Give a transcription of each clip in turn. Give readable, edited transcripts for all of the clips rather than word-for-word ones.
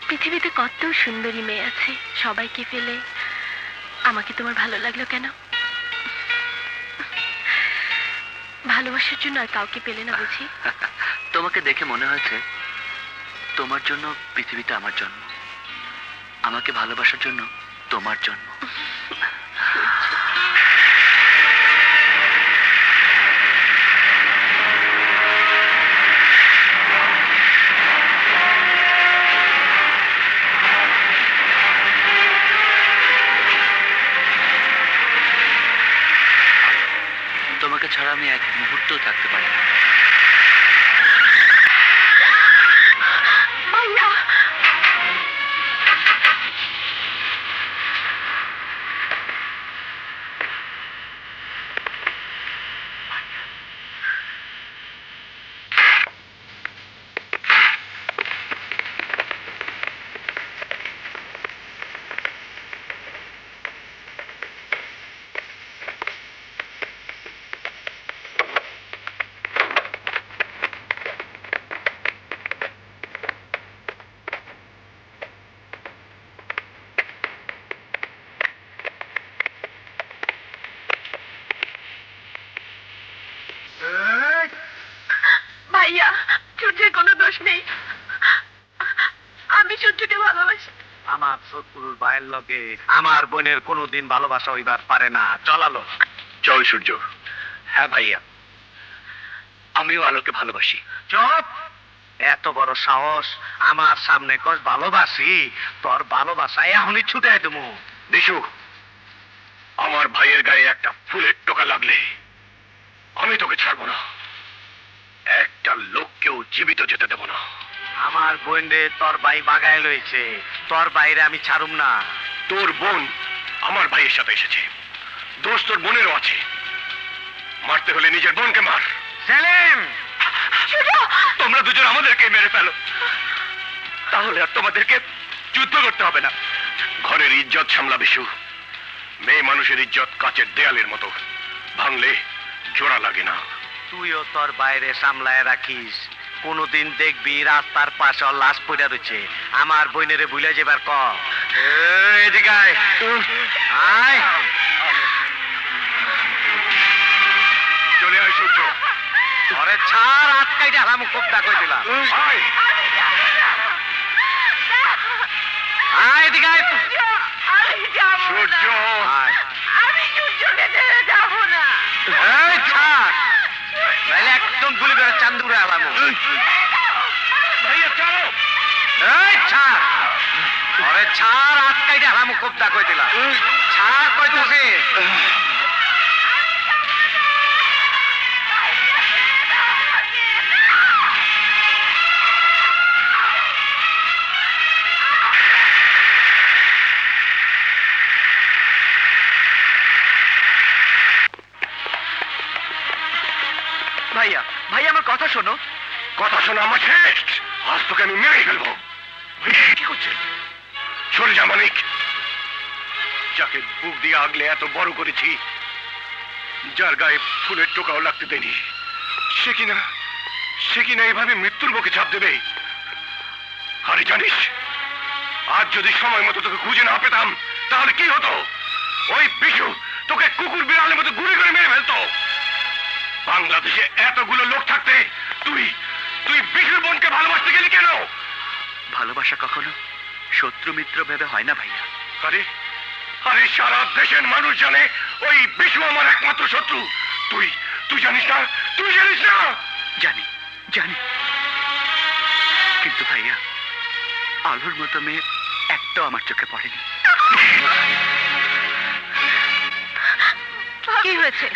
পৃথিবীতে কত সুন্দরী মেয়ে আছে, সবাইকে ফেলে আমাকে তোমার ভালো লাগলো কেন? ভালোবাসার জন্য আর কাউকে পেলে না বুঝি? তোমাকে দেখে মনে হয়েছে তোমার জন্য পৃথিবীতে আমার জন্ম, আমাকে ভালোবাসার জন্য তোমার জন্ম। তোমাকে ছাড়া আমি এক মুহূর্তও থাকতে পারি না। ভাইয়া, সূর্যের কোনো দোষ নেই, আমি সূর্যকে ভালোবাসি। আমার শত্রুর ভাইয়ের লগে আমার বোনের কোনোদিন ভালোবাসা হইবার পারে না। চলালো। চল সূর্য। হ্যাঁ ভাইয়া, আমিও আলোকে ভালোবাসি। চুপ! এত বড় সাহস আমার সামনে কস ভালোবাসি? তোর ভালোবাসা এখনই ছুটাই দেবো। বিশু, আমার ভাইয়ের গায়ে একটা ফুলের টোকা লাগলে আমি তোকে ছাড়বো না, একটা লোককেও জীবিত যেতে দেবো না। আমার বোন রে তোর ভাই বাগায় লইছে, তোর বাইরে আমি ছাড়ুম না। তোর বোন আমার ভাইয়ের সাথে এসেছে, দোষ তোর বোনেরও আছে। মারতে হলে নিজের বোনকে মার। সেলিম! তোমরা দুজন আমাদেরকে মেরে ফেলো, তাহলে আর তোমাদেরকে যুদ্ধ করতে হবে না। ঘরের ইজ্জত সামলা বিশু। মেয়ে মানুষের ইজ্জত কাচের দেয়ালের মতো, ভাঙলে জোড়া লাগে না। তুইও তোর বাইরে সামলায় রাখিস। কোনদিন দেখবি রাস্তার পাশে ওর লাশ পড়ে রয়েছে, আমার বইনেরে ভুলে যাবার ক। এদিকে আয়। আয়। চলে আয় সূর্য। ঘরে ছাড়, আটকাইটা হারাম কোপটা কই দিলাম। আয়। আয় এদিকে আয়। সূর্য। আয়। আমি সূর্যকে ছেড়ে যাবো না। এই ছাড়, নাইলে একদম গুলি করে চান্দুরে হারাম। ভাইয়া চলো। এই ছাড়, ঘরে ছাড়, আটকাইটা হারাম কোপটা কই দিলাম। ছাড় কইতাছি। ভাইয়া, ভাইয়া আমার কথা শোনো। কথা শোনো আমার শেষ। আজ তোকে আমি মেরে ফেলবো। কি করছিস? সরে যা মানিক। যাকে বুক দিয়ে আগলে এত বড় করেছি, যার গায়ে ফুলের টোকাও লাগতে দেয়নি, সে কিনা এভাবে মৃত্যুর মুখে ছাপ দেবে। আরে জানিস, আজ যদি সময় মতো তোকে খুঁজে না পেতাম তাহলে কি হতো? ওই বিশু তোকে কুকুর বিড়ালের মতো গুলি করে মেরে ফেলতো। বাংলাদেশে এতগুলো লোক থাকতে তুই বিশুর বোনকে ভালোবাসতে গেলি কেন? ভালোবাসা কখনো শত্রু মিত্র ভেবে হয় না ভাইয়া। আরে আরে সারা দেশের মানুষ জানে ওই বিশু আমার একমাত্র শত্রু। তুই জানিস না? তুই জানিস না? জানি জানি, কিন্তু ভাইয়া আলোর মতো মেয়ে একটাও আমার চোখে পড়েনি। কি হয়েছে?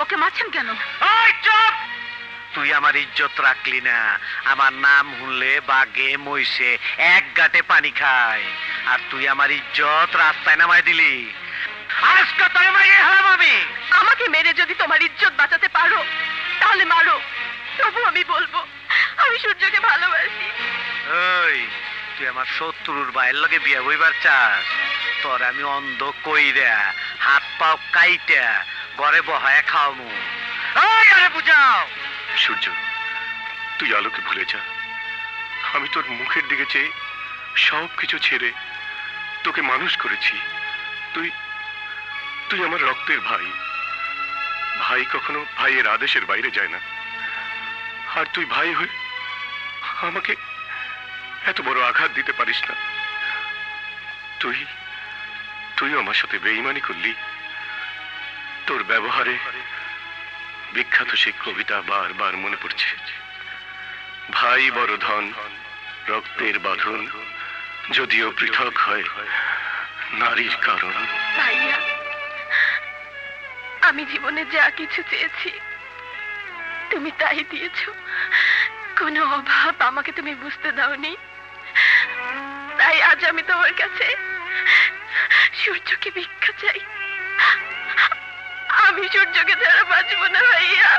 ওকে মারছেন কেন? ওই চুপ! তুই আমার ইজ্জত রাখলি না। আমার নাম শুনলে বাগে মইছে এক গাটে পানি খায়, আর তুই আমার ইজ্জত রাস্তায় নামাই দিলি। আজকে তোর মাইরে হলাম আমি। আমাকে মেরে যদি তোমার ইজ্জত বাঁচাতে পারো তাহলে মারো, তবু আমি বলবো আমি সূর্যকে ভালোবাসি। ওই তুই আমার শত্রুর ভাইয়ের লগে বিয়া হইবার চাস? তোর আমি অন্ধ কইরা হাত পাও কাইটা ঘরে বহায় খাওয়ামু। ওই আরে বুঝাও। সূর্য, তুই আলোকে ভুলে যা। আমি তোর মুখের দিকে চেয়ে সব কিছু ছেড়ে তোকে মানুষ করেছি। তুই তুই আমার রক্তের ভাই। ভাই কখনো ভাইয়ের আদেশের বাইরে যায় না। আর তুই ভাই হয়ে আমাকে এত বড় আঘাত দিতে পারিস না। তুই তুই আমার সাথে বেঈমানি করলি। তোর ব্যবহারে বিখ্যাত সেই কবিতা বারবার মনে পড়ছে। ভাই বড় ধন, রক্তের বাঁধন, যদিও পৃথক হয় নারীর কারণ। ভাইয়া, আমি জীবনে যা কিছু চেয়েছি তুমি তাই দিয়েছো। কোনো অভাব আমাকে তুমি বুঝতে দাওনি। তাই আজ আমি তোমার কাছে সূর্যকে ভিক্ষা চাই। আমি সূর্যকে ছাড়া বাঁচবো না ভাইয়া।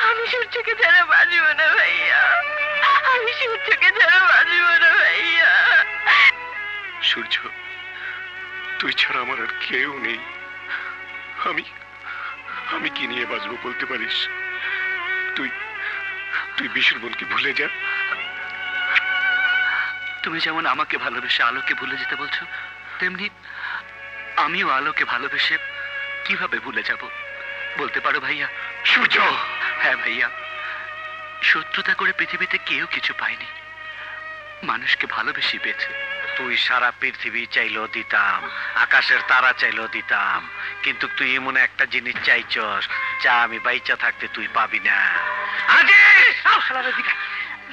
আমি সূর্যকে ছাড়া বাঁচবো না ভাইয়া। আমি সূর্যকে ছাড়া বাঁচবো না ভাইয়া। সূর্য, তুই ছাড়া আমার আর কেউ নেই। আমি আমি কি নিয়ে বাঁচবো বলতে পারিস? তুই তুই বিশুর বোনকে ভুলে যা। তুমি যেমন আমাকে ভালোবেসে আলোকে ভুলে যেতে বলছো, তেমনি আমিও আলোকে ভালোবেসে কিভাবে ভুলে যাব বলতে পারো ভাইয়া? সূর্য! হ্যাঁ ভাইয়া, শত্রুতা করে পৃথিবীতে কেউ কিছু পায়নি, মানুষকে ভালোবেসে পেয়েছে। তুই সারা পৃথিবী চাইলেও দিতাম, আকাশের তারা চাইলেও দিতাম, কিন্তু তুই এমন একটা জিনিস চাইছস যা আমি বাইচা থাকতে তুই পাবি না।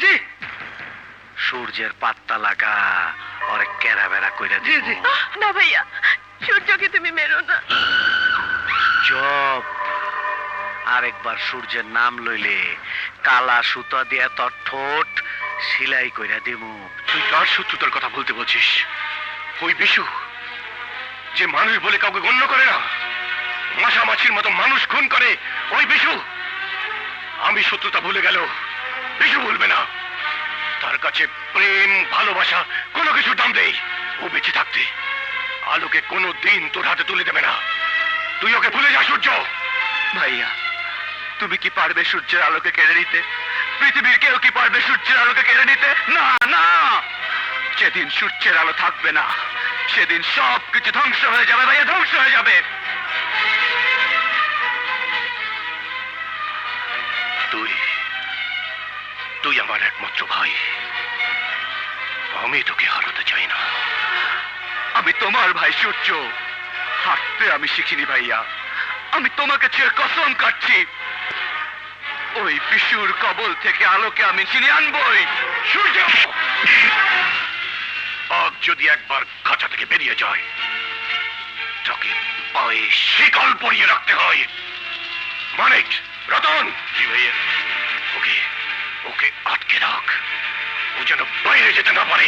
জি সূর্যের পাত্তা লাগা, ওরে কেরা বেড়া কইরা জি জি। দিব। না ভাইয়া, সূর্যকে তুমি মেরো না। চুপ! আরেকবার সূর্যের নাম লইলে কালা সুতা দিয়া তোর ঠোঁট সিলাই কইরা দিমু। তুই কার শত্রুতার কথা বলতে বলছিস? ওই বিশু যে মানুষ বলে কাউকে গণ্য করে না, মাছামাছির মতো মানুষ খুন করে, ওই বিশু। আমি শত্রুতা ভুলে গেল, বিশু ভুলবে না। তার কাছে প্রেম ভালোবাসা কোনো কিছু দাম দেই। ও বেঁচে থাকতে আলোকে কোনো দিন তোর হাতে তুলে দেবে না। তুই ওকে ভুলে যা সূর্য। ভাইয়া, তুমি কি পারবে সূর্যের আলোকে কেড়ে নিতে? পৃথিবীর কেউ কি পারবে সূর্যের আলোকে কেড়ে নিতে? না না, যেদিন সূর্যের আলো থাকবে না সেদিন সব কিছু ধ্বংস হয়ে যাবে ভাইয়া, ধ্বংস হয়ে যাবে। তুই তুই আমার একমাত্র ভাই। আমি তোকে হারাতে চাই না। আমি তোমার ভাই সূর্য, হাঁটতে আমি শিখিনি ভাইয়া। আমি তোমাকে ছেড়ে কসম কাটছি, ওই বিশুর কবল থেকে আলোকে আমি ছিনিয়ে আনবই। সূর্য! আজ যদি একবার খাঁচা থেকে বেরিয়ে যায়, তাকে পায়ে শিকল পরিয়ে রাখতে হয়। মানিক, রতন! জি ভাইয়া। ওকে ওকে আটকে রাখ, ও যেন বাইরে যেতে না পারে।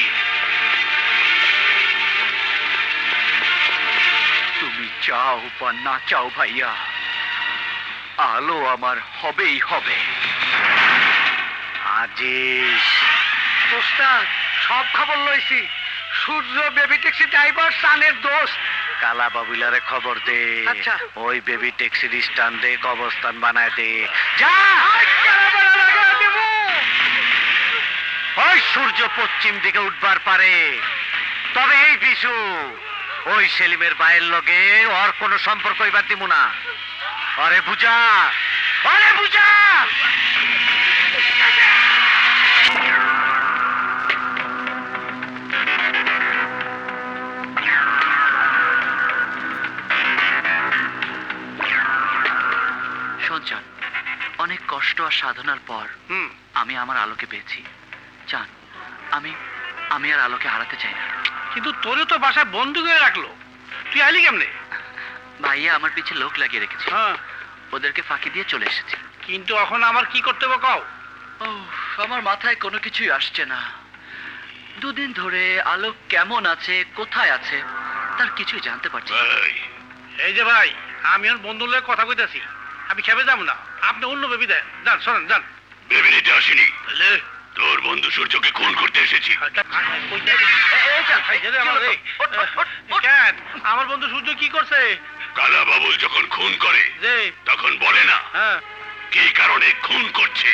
তুমি চাও বা না চাও ভাইয়া, আলো আমার হবেই হবে। আজিস, ওস্তাদ, সব খবর লইছি। সূর্য বেবি ট্যাক্সি ড্রাইভার সানের দোস্ত। কালা বাবুলারে খবর দে। আচ্ছা। ওই বেবি ট্যাক্সির স্ট্যান্ডে কবরস্থান বানায় দে। যা! ওই সূর্য পশ্চিম দিকে উঠবার পারে, তবে এই বিশু ওই সেলিমের বাইয়ের লগে ওর কোনো সম্পর্ক এবার দিব না। আরে বুঝা, আরে বুঝা! সঞ্চান, অনেক কষ্ট আর সাধনার পর আমি আমার আলোকে পেয়েছি। চান, আমি আমি আর আলোকে হারাতে চাই না। কিন্তু তোরে তো বাসায় বন্ধু করে রাখলো, তুই আইলি কেমনে? ভাইয়া আমার পিছে লোক লাগিয়ে রেখেছি, হ্যাঁ, ওদেরকে ফাঁকি দিয়ে চলে এসেছি। কিন্তু এখন আমার কি করতে হবে কও? আমার মাথায় কোনো কিছুই আসছে না। দুদিন ধরে আলো কেমন আছে, কোথায় আছে, তার কিছুই জানতে পারছি না। এই যে ভাই, আমি ওর বন্ধুর লগে কথা কইতাছি, আমি খেপে যাবো না, আপনি অন্য বেবি দেন, যান শোনেন যান। ভেবে নিতে আসিনি, তোর বন্ধু সূর্যকে খুন করতে এসেছি। আমার বন্ধু সূর্য কি করছে? কালা বাবুল যখন খুন করে যে তখন বলে না হ্যাঁ, কি কারণে খুন করছে।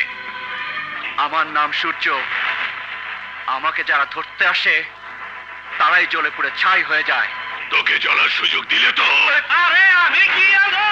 আমার নাম সূর্য, আমাকে যারা ধরতে আসে তারাই জ্বলে পুড়ে ছাই হয়ে যায়। তোকে চলার সুযোগ দিলে তো আরে আমি কি আলো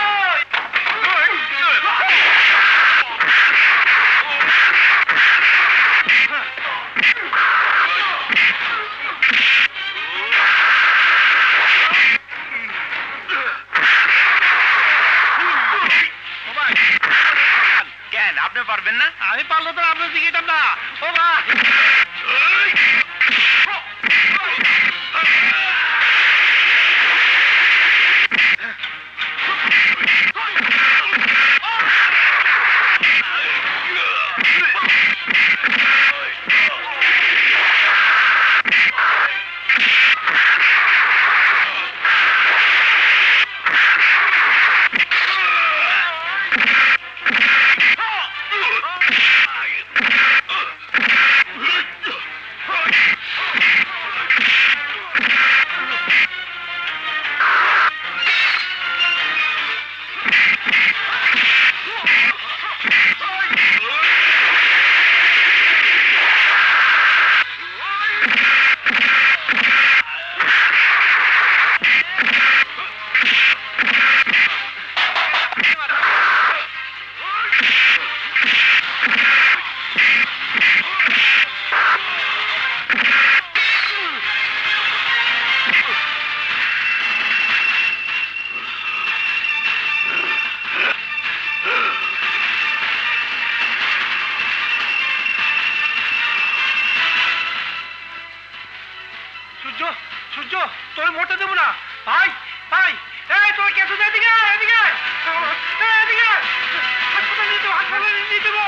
কেন আপনি পারবেন না? আমি পারলে তো আপনার দিকে যেতাম না ও ভাই সূর্য সূর্য তোর মরতে দেবো না ভাই ভাই এই তোর কেসে যা এদিকে আয়, এদিকে আয়। এই, এদিকে আয়। হাসপাতালে নিয়ে যাবো, হাসপাতালে নিয়ে যাবো।